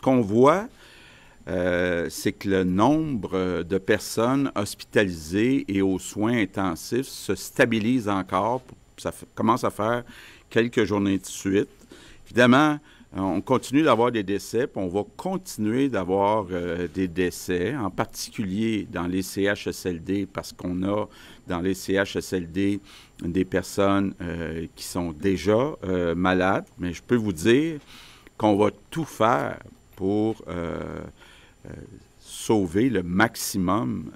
qu'on voit, c'est que le nombre de personnes hospitalisées et aux soins intensifs se stabilise encore. Commence à faire quelques journées de suite. Évidemment, on continue d'avoir des décès, puis on va continuer d'avoir des décès, en particulier dans les CHSLD, parce qu'on a dans les CHSLD des personnes qui sont déjà malades. Mais je peux vous dire qu'on va tout faire pour sauver le maximum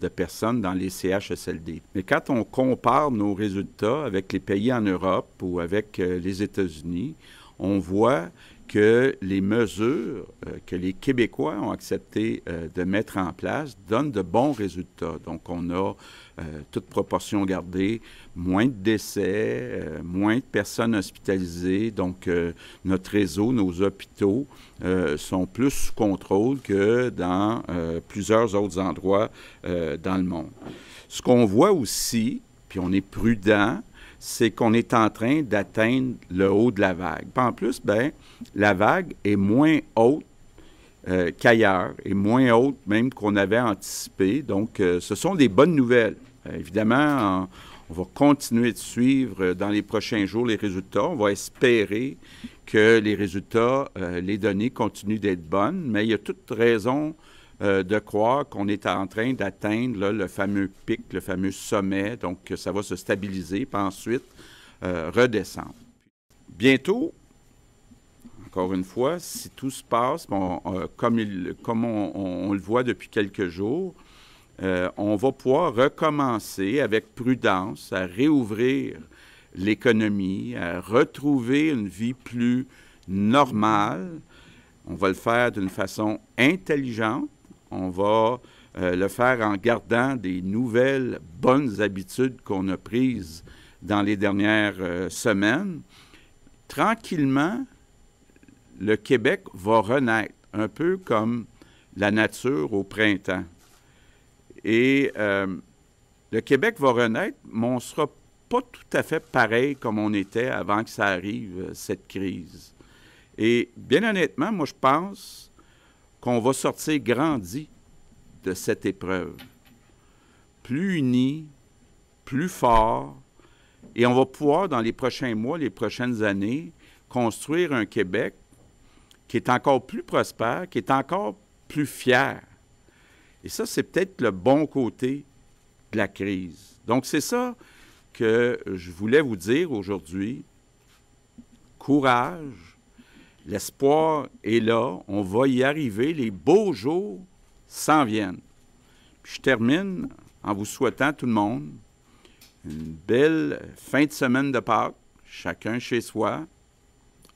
de personnes dans les CHSLD. Mais quand on compare nos résultats avec les pays en Europe ou avec les États-Unis, on voit que les mesures que les Québécois ont accepté de mettre en place donnent de bons résultats. Donc, on a, toute proportion gardée, moins de décès, moins de personnes hospitalisées. Donc, notre réseau, nos hôpitaux sont plus sous contrôle que dans plusieurs autres endroits dans le monde. Ce qu'on voit aussi, puis on est prudent, c'est qu'on est en train d'atteindre le haut de la vague. Puis en plus, bien, la vague est moins haute qu'ailleurs, et moins haute même qu'on avait anticipé. Donc, ce sont des bonnes nouvelles. Évidemment, on va continuer de suivre dans les prochains jours les résultats. On va espérer que les résultats, les données continuent d'être bonnes, mais il y a toute raison de croire qu'on est en train d'atteindre là, le fameux pic, le fameux sommet, donc ça va se stabiliser, puis ensuite redescendre. Bientôt, encore une fois, si tout se passe, bon, comme on le voit depuis quelques jours, on va pouvoir recommencer avec prudence à réouvrir l'économie, à retrouver une vie plus normale. On va le faire d'une façon intelligente. On va le faire en gardant des nouvelles bonnes habitudes qu'on a prises dans les dernières semaines. Tranquillement, le Québec va renaître, un peu comme la nature au printemps. Et le Québec va renaître, mais on ne sera pas tout à fait pareil comme on était avant que ça arrive, cette crise. Et bien honnêtement, moi je pense qu'on va sortir grandi de cette épreuve. Plus unis, plus forts, et on va pouvoir, dans les prochains mois, les prochaines années, construire un Québec qui est encore plus prospère, qui est encore plus fier. Et ça, c'est peut-être le bon côté de la crise. Donc, c'est ça que je voulais vous dire aujourd'hui. Courage. L'espoir est là, on va y arriver, les beaux jours s'en viennent. Puis je termine en vous souhaitant tout le monde une belle fin de semaine de Pâques, chacun chez soi.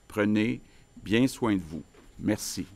Prenez bien soin de vous. Merci.